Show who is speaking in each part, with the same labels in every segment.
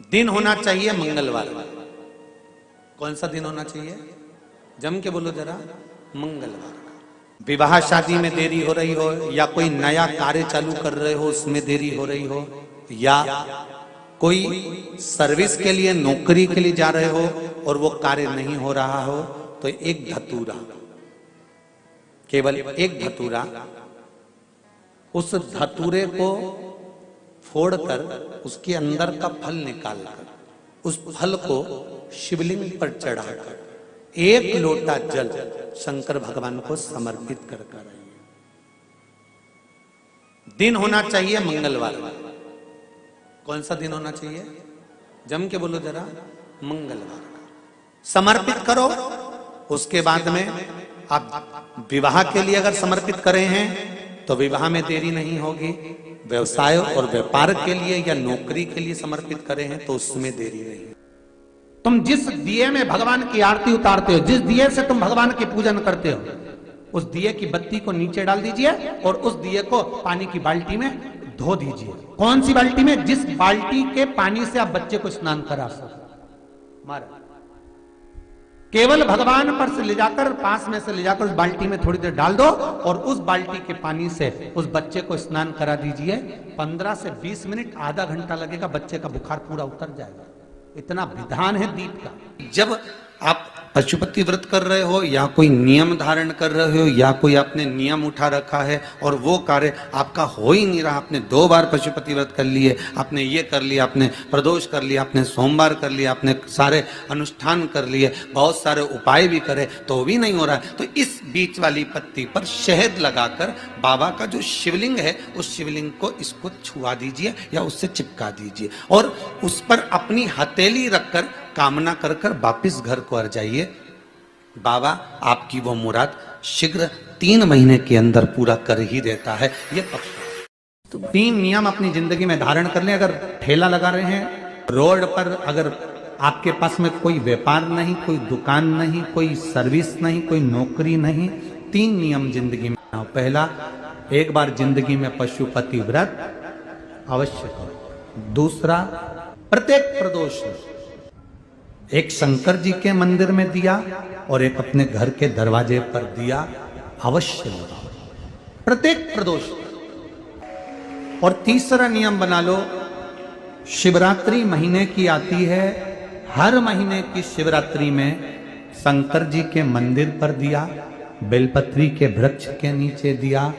Speaker 1: दिन होना चाहिए मंगलवार का। कौन सा दिन होना चाहिए? जम के बोलो जरा। मंगलवार का। विवाह शादी में देरी हो रही हो, या कोई नया कार्य चालू कर रहे हो उसमें देरी हो रही हो, या कोई सर्विस के लिए नौकरी के लिए जा रहे हो और वो कार्य नहीं हो रहा हो, तो एक धतूरा, केवल एक धतूरा, उस धतूरे को फोड़कर उसके अंदर का फल निकालकर उस फल को शिवलिंग पर चढ़ाकर एक लोटा जल शंकर भगवान को समर्पित कर आइए। दिन होना चाहिए मंगलवार। कौन सा दिन होना चाहिए? जम के बोलो जरा। मंगलवार का समर्पित करो। उसके बाद में आप विवाह के लिए अगर समर्पित करे हैं तो विवाह में देरी नहीं होगी। व्यवसाय और व्यापार के लिए या नौकरी के लिए समर्पित करे हैं तो उसमें देरी नहीं। तुम जिस दिए में भगवान की आरती उतारते हो, जिस दिए से तुम भगवान की पूजन करते हो, उस दिए की बत्ती को नीचे डाल दीजिए और उस दिए को पानी की बाल्टी में धो दीजिए। कौन सी बाल्टी में? जिस बाल्टी के पानी से आप बच्चे को स्नान करा सको। महाराज केवल भगवान पर से ले जाकर, पास में से ले जाकर उस बाल्टी में थोड़ी देर डाल दो और उस बाल्टी के पानी से उस बच्चे को स्नान करा दीजिए। 15 से 20 मिनट, आधा घंटा लगेगा, बच्चे का बुखार पूरा उतर जाएगा। इतना विधान है दीप का। जब आप पशुपति व्रत कर रहे हो या कोई नियम धारण कर रहे हो या कोई आपने नियम उठा रखा है और वो कार्य आपका हो ही नहीं रहा, आपने 2 बार पशुपति व्रत कर लिए, आपने ये कर लिया, आपने प्रदोष कर लिया, आपने सोमवार कर लिया, आपने सारे अनुष्ठान कर लिए, बहुत सारे उपाय भी करे तो भी नहीं हो रहा है, तो इस बीच वाली पत्ती पर शहद लगाकर बाबा का जो शिवलिंग है उस शिवलिंग को इसको छुआ दीजिए या उससे चिपका दीजिए और उस पर अपनी हथेली रखकर कामना कर कर वापिस घर को आ जाइए। बाबा आपकी वो मुराद शीघ्र 3 महीने के अंदर पूरा कर ही देता है। ये पक्का। तो 3 नियम अपनी जिंदगी में धारण कर लें। अगर ठेला लगा रहे हैं रोड पर, अगर आपके पास में कोई व्यापार नहीं, कोई दुकान नहीं, कोई सर्विस नहीं, कोई नौकरी नहीं, 3 नियम जिंदगी में। पहला, एक बार जिंदगी में पशुपति व्रत अवश्य करो। दूसरा, प्रत्येक प्रदोष एक शंकर जी के मंदिर में दिया और एक अपने घर के दरवाजे पर दिया अवश्य लगाओ, प्रत्येक प्रदोष। और तीसरा नियम बना लो, शिवरात्रि महीने की आती है, हर महीने की शिवरात्रि में शंकर जी के मंदिर पर दिया, बेलपत्री के वृक्ष के नीचे दिया,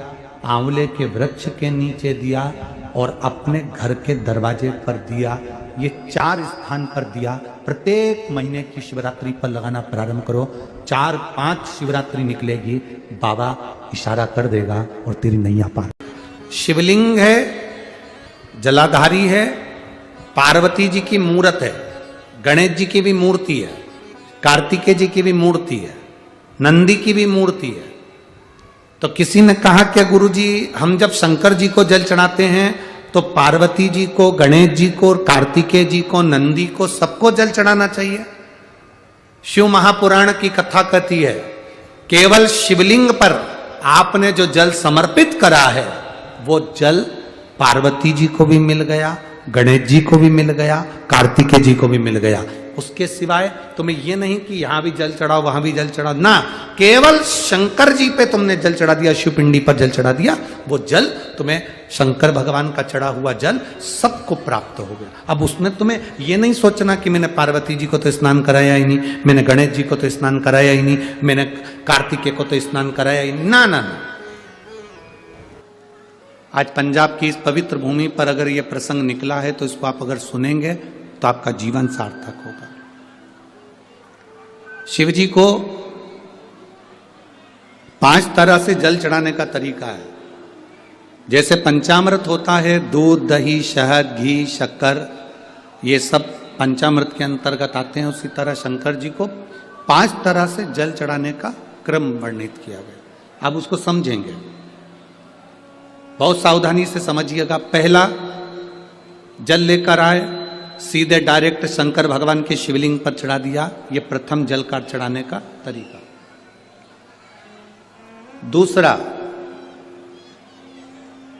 Speaker 1: आंवले के वृक्ष के नीचे दिया और अपने घर के दरवाजे पर दिया। ये 4 स्थान पर दिया। प्रत्येक महीने की शिवरात्रि पर लगाना प्रारंभ करो। 4-5 शिवरात्रि निकलेगी, बाबा इशारा कर देगा और तेरी नैया पार। शिवलिंग है, जलाधारी है, पार्वती जी की मूर्त है, गणेश जी की भी मूर्ति है, कार्तिकेय जी की भी मूर्ति है, नंदी की भी मूर्ति है। तो किसी ने कहा कि गुरुजी हम जब शंकर जी को जल चढ़ाते हैं तो पार्वती जी को, गणेश जी को, कार्तिकेय जी को, नंदी को, सबको जल चढ़ाना चाहिए। शिव महापुराण की कथा कहती है केवल शिवलिंग पर आपने जो जल समर्पित करा है वो जल पार्वती जी को भी मिल गया, गणेश जी को भी मिल गया, कार्तिकेय जी को भी मिल गया। उसके सिवाय तुम्हें ये नहीं कि यहां भी जल चढ़ाओ वहां भी जल चढ़ाओ, ना, केवल शंकर जी पे तुमने जल चढ़ा दिया, शिव पिंडी पर जल चढ़ा दिया, वो जल तुम्हें शंकर भगवान का चढ़ा हुआ जल सबको प्राप्त हो गया। अब उसमें तुम्हें ये नहीं सोचना कि मैंने पार्वती जी को तो स्नान कराया ही नहीं, मैंने गणेश जी को तो स्नान कराया ही नहीं, मैंने कार्तिकेय को तो स्नान कराया ही नहीं, ना ना ना। आज पंजाब की इस पवित्र भूमि पर अगर ये प्रसंग निकला है तो इसको आप अगर सुनेंगे तो आपका जीवन सार्थक होगा। शिव जी को 5 तरह से जल चढ़ाने का तरीका है। जैसे पंचामृत होता है, दूध, दही, शहद, घी, शक्कर, ये सब पंचामृत के अंतर्गत आते हैं, उसी तरह शंकर जी को 5 तरह से जल चढ़ाने का क्रम वर्णित किया गया। अब उसको समझेंगे, बहुत सावधानी से समझिएगा। पहला, जल लेकर आए, सीधे डायरेक्ट शंकर भगवान के शिवलिंग पर चढ़ा दिया, ये प्रथम जल का चढ़ाने का तरीका। दूसरा,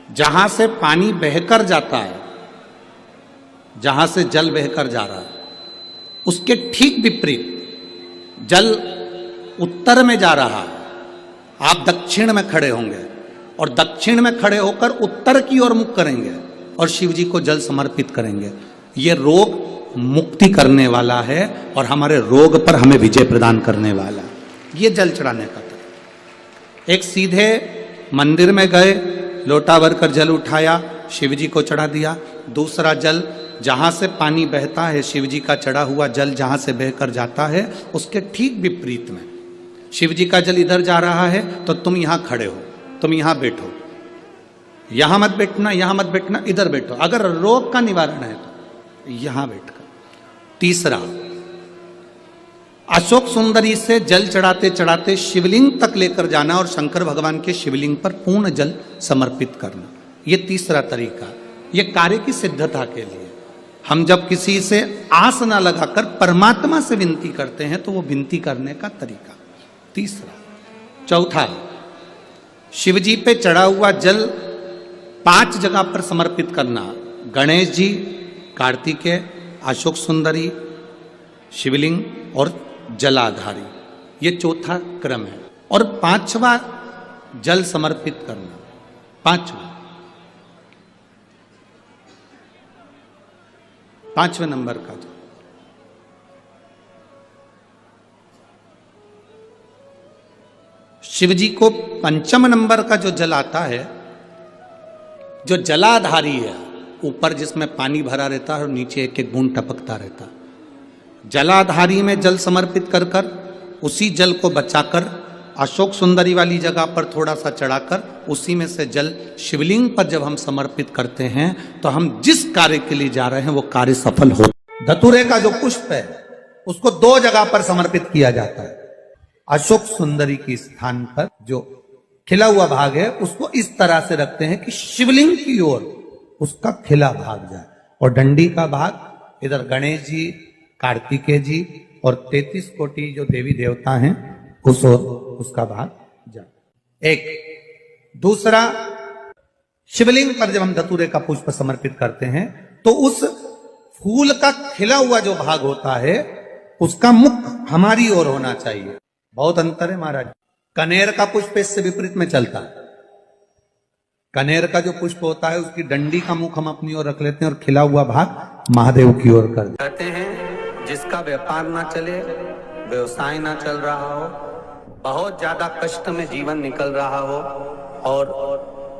Speaker 1: जहां से पानी बहकर जाता है जहां से जल बहकर जा रहा है, उसके ठीक विपरीत जल उत्तर में जा रहा है, आप दक्षिण में खड़े होंगे और दक्षिण में खड़े होकर उत्तर की ओर मुख करेंगे और शिव जी को जल समर्पित करेंगे। ये रोग मुक्ति करने वाला है और हमारे रोग पर हमें विजय प्रदान करने वाला है। ये जल चढ़ाने का तरीका। एक सीधे मंदिर में गए, लोटा भरकर जल उठाया, शिव जी को चढ़ा दिया। दूसरा जल जहां से पानी बहता है, शिव जी का चढ़ा हुआ जल जहां से बहकर जाता है, उसके ठीक विपरीत में शिव जी का जल इधर जा रहा है तो तुम यहां खड़े हो, तुम यहां बैठो, यहां मत बैठना, यहां मत बैठना, इधर बैठो। अगर रोग का निवारण है तो यहां बैठकर। तीसरा, अशोक सुंदरी से जल चढ़ाते चढ़ाते शिवलिंग तक लेकर जाना और शंकर भगवान के शिवलिंग पर पूर्ण जल समर्पित करना। यह तीसरा तरीका, यह कार्य की सिद्धता के लिए। हम जब किसी से आस ना लगाकर परमात्मा से विनती करते हैं तो वो विनती करने का तरीका तीसरा। चौथा, शिव जी पे चढ़ा हुआ जल 5 जगह पर समर्पित करना। गणेश जी, कार्तिकेय, अशोक सुंदरी, शिवलिंग और जलाधारी, ये चौथा क्रम है। और 5वां जल समर्पित करना, 5वें नंबर का जल। शिव जी को 5 नंबर का जो जल आता है, जो जलाधारी है, ऊपर जिसमें पानी भरा रहता है और नीचे एक एक बूंद टपकता रहता है, जलाधारी में जल समर्पित कर कर उसी जल को बचाकर अशोक सुंदरी वाली जगह पर थोड़ा सा चढ़ाकर उसी में से जल शिवलिंग पर जब हम समर्पित करते हैं तो हम जिस कार्य के लिए जा रहे हैं वो कार्य सफल हो। धतूरे का जो पुष्प है उसको 2 जगह पर समर्पित किया जाता है। अशोक सुंदरी के स्थान पर जो खिला हुआ भाग है उसको इस तरह से रखते हैं कि शिवलिंग की ओर उसका खिला भाग जाए और डंडी का भाग इधर गणेश जी, कार्तिकेय जी और 33 कोटि जो देवी देवता हैं उस ओर उसका भाग जाए। एक दूसरा, शिवलिंग पर जब हम धतूरे का पुष्प समर्पित करते हैं तो उस फूल का खिला हुआ जो भाग होता है उसका मुख हमारी ओर होना चाहिए। बहुत अंतर है महाराज। कनेर का पुष्प इससे विपरीत में चलता है। कनेर का जो पुष्प होता है उसकी डंडी का मुख हम अपनी ओर रख लेते हैं और खिला हुआ भाग महादेव की ओर कर देते हैं।
Speaker 2: कहते हैं जिसका व्यापार ना चले, व्यवसाय ना चल रहा हो, बहुत ज्यादा कष्ट में जीवन निकल रहा हो और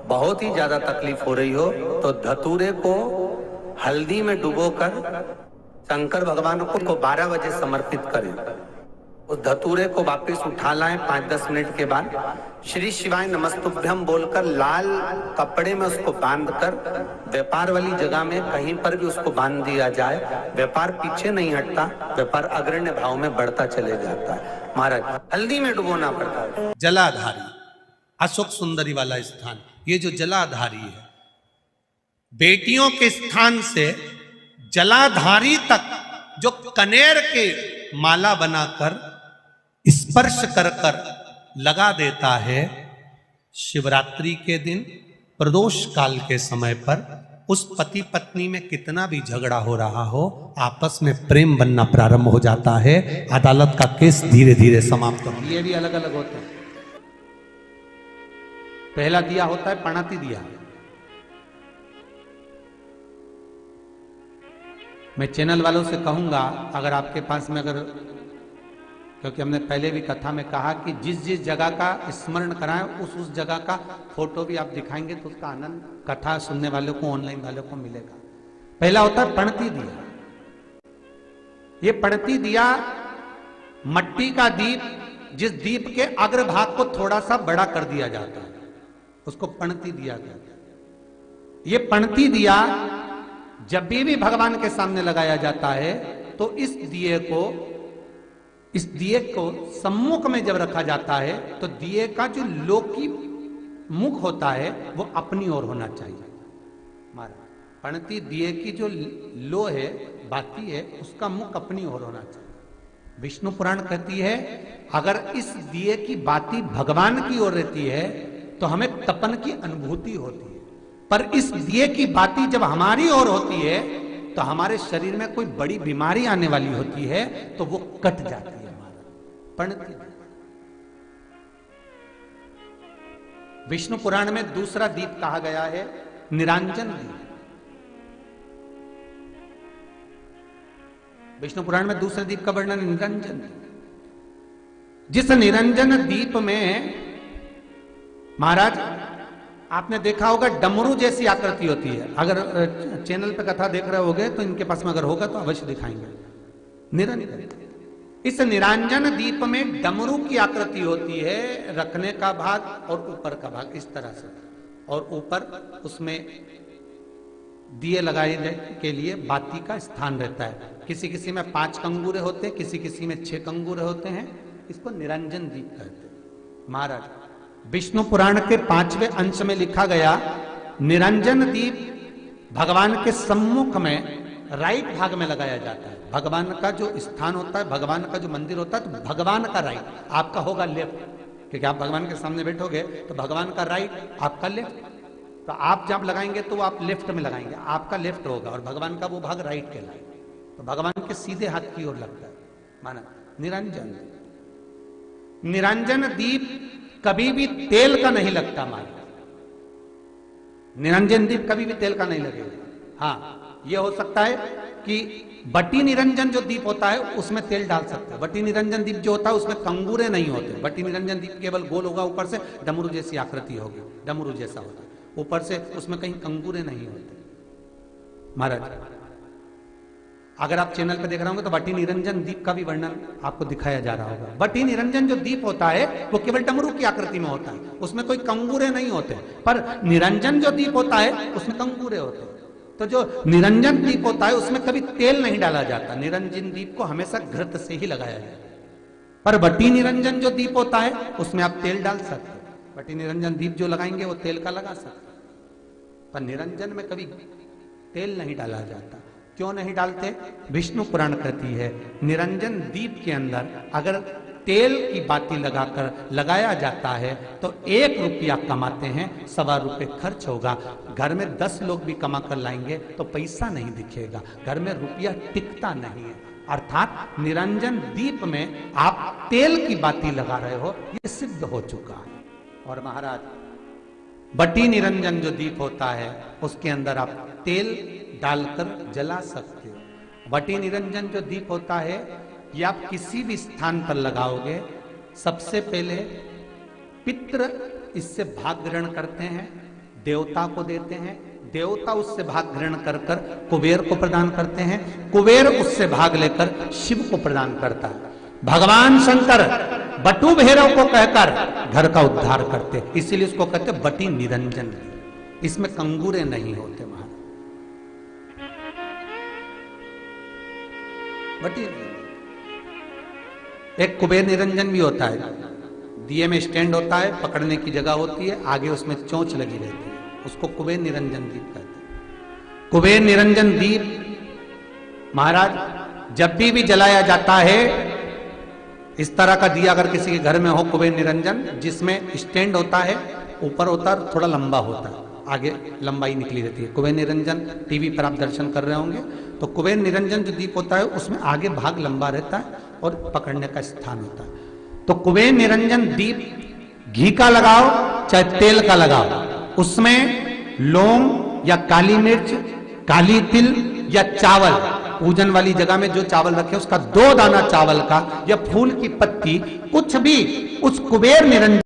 Speaker 2: बहुत ही ज्यादा तकलीफ हो रही हो तो धतूरे को हल्दी में डुबोकर शंकर भगवान को 12 बजे समर्पित करें। उस धतूरे को वापस उठा लाएं 5-10 मिनट के बाद, श्री शिवाय नमस्तुभ्यम बोलकर लाल कपड़े में उसको बांधकर व्यापार वाली जगह में कहीं पर भी उसको बांध दिया जाए। व्यापार पीछे नहीं हटता, व्यापार अग्रण्य भाव में बढ़ता चले जाता है। महाराज, हल्दी में डुबोना पड़ता है।
Speaker 1: जलाधारी, अशोक सुंदरी वाला स्थान, ये जो जलाधारी है, बेटियों के स्थान से जलाधारी तक जो कनेर के माला बनाकर स्पर्श कर कर लगा देता है, शिवरात्रि के दिन प्रदोष काल के समय पर उस पति पत्नी में कितना भी झगड़ा हो रहा हो, आपस में प्रेम बनना प्रारंभ हो जाता है। अदालत का केस धीरे धीरे समाप्त हो। ये भी अलग अलग होते हैं। पहला दिया होता है पणाती दिया। मैं चैनल वालों से कहूंगा, अगर आपके पास में क्योंकि हमने पहले भी कथा में कहा कि जिस जिस जगह का स्मरण कराएं उस जगह का फोटो भी आप दिखाएंगे तो उसका आनंद कथा सुनने वालों को, ऑनलाइन वालों को मिलेगा। पहला होता है पणती दिया। ये पणती दिया मट्टी का दीप, जिस दीप के अग्रभाग को थोड़ा सा बड़ा कर दिया जाता है, उसको पणती दिया कहते हैं। ये पणती दिया जब भी भगवान के सामने लगाया जाता है तो इस दिए को सम्मुख में जब रखा जाता है तो दिए का जो लोकी मुख होता है वो अपनी ओर होना चाहिए। पणती दिए की जो लो है, बाती है, उसका मुख अपनी ओर होना चाहिए। विष्णु पुराण कहती है अगर इस दिए की बाती भगवान की ओर रहती है तो हमें तपन की अनुभूति होती है, पर इस दिए की बाती जब हमारी ओर होती है तो हमारे शरीर में कोई बड़ी बीमारी आने वाली होती है तो वो कट जाती है, हमारा पणती है। विष्णु पुराण में दूसरा दीप कहा गया है निरंजन दीप। विष्णु पुराण में दूसरे दीप का वर्णन निरंजन दीप। जिस निरंजन दीप में महाराज आपने देखा होगा डमरू जैसी आकृति होती है। अगर चैनल पे कथा देख रहे होगे तो इनके पास में अगर होगा तो अवश्य दिखाएंगे। निरंजन, इस निरंजन दीप में डमरू की आकृति होती है, रखने का भाग और ऊपर का भाग इस तरह से, और ऊपर उसमें दिए लगाए के लिए बाती का स्थान रहता है। किसी किसी में 5 कंगूरे होते हैं, किसी किसी में 6 कंगूरे होते हैं। इसको निरंजन दीप कहते हैं। महाराज विष्णु पुराण के 5वें अंश में लिखा गया निरंजन दीप भगवान के सम्मुख में राइट भाग में लगाया जाता है। भगवान का जो स्थान होता है, भगवान का जो मंदिर होता है, तो भगवान का राइट, आपका होगा लेफ्ट, क्योंकि आप भगवान के सामने बैठोगे तो भगवान का राइट, आपका लेफ्ट। तो आप जब लगाएंगे तो आप लेफ्ट में लगाएंगे, आपका लेफ्ट होगा और भगवान का वो भाग राइट कहलाएगा। तो भगवान के सीधे हाथ की ओर लगता है। माना निरंजन, निरंजन दीप कभी भी तेल का नहीं लगता। माना निरंजन दीप कभी भी तेल का नहीं लगेगा। हाँ, यह हो सकता है कि बटी निरंजन जो दीप होता है उसमें तेल डाल सकते हैं। बटी निरंजन दीप जो होता है उसमें कंगूरे नहीं होते। बटी निरंजन दीप केवल गोल होगा, ऊपर से डमरू जैसी आकृति होगी, डमरू जैसा होता है, ऊपर से उसमें कहीं कंगूरे नहीं होते। महाराज अगर आप चैनल पे देख रहे होंगे तो बटी निरंजन दीप का भी वर्णन आपको दिखाया जा रहा होगा। बटी निरंजन जो दीप होता है वो केवल डमरू की आकृति में होता है, उसमें कोई कंगूरे नहीं होते। पर निरंजन जो दीप होता है उसमें कंगूरे होते हैं। तो जो निरंजन दीप होता है उसमें कभी तेल नहीं डाला जाता। निरंजन दीप को हमेशा घृत से ही लगाया जाता है। पर बटी निरंजन जो दीप होता है उसमें आप तेल डाल सकते हैं। बटी निरंजन दीप जो लगाएंगे वो तेल का लगा सकते, पर निरंजन में कभी तेल नहीं डाला जाता। क्यों नहीं डालते? विष्णु पुराण कहती है निरंजन दीप के अंदर अगर तेल की बाती लगाया जाता है तो 1 रुपया कमाते हैं, 1.25 रुपये खर्च होगा। घर में 10 लोग भी कमा कर लाएंगे तो पैसा नहीं दिखेगा, घर में रुपया टिकता नहीं है। अर्थात निरंजन दीप में आप तेल की बाती लगा रहे हो, ये सिद्ध हो चुका है। और महाराज बटी निरंजन जो दीप होता है उसके अंदर आप तेल डालकर जला सकते हो। बटी निरंजन जो दीप होता है ये आप किसी भी स्थान पर लगाओगे, सबसे पहले पितृ इससे भाग ग्रहण करते हैं, देवता को देते हैं, देवता उससे भाग ग्रहण कर कर कुबेर को प्रदान करते हैं, कुबेर उससे भाग लेकर शिव को प्रदान करता है। भगवान शंकर बटु भैरव को कहकर घर का उद्धार करते, इसीलिए उसको कहते बटी निरंजन। इसमें कंगूरे नहीं होते। महाराज बटी एक कुबेर निरंजन भी होता है, दिए में स्टैंड होता है, पकड़ने की जगह होती है, आगे उसमें चोंच लगी रहती है, उसको कुबेर निरंजन दीप कहते हैं। कुबेर निरंजन दीप महाराज जब भी जलाया जाता है, इस तरह का दिया अगर किसी के घर में हो कुबेर निरंजन, जिसमें स्टैंड होता है, ऊपर होता है, थोड़ा लंबा होता है, आगे लंबाई निकली रहती है। कुबेर निरंजन टीवी पर आप दर्शन कर रहे होंगे तो कुबेर निरंजन जो दीप होता है उसमें आगे भाग लंबा रहता है और पकड़ने का स्थान होता है। तो कुबेर निरंजन दीप घी का लगाओ चाहे तेल का लगाओ, उसमें लौंग या काली मिर्च, काली तिल या चावल, पूजन वाली जगह में जो चावल रखे उसका 2 दाना चावल का या फूल की पत्ती, कुछ भी उस कुबेर निरंजन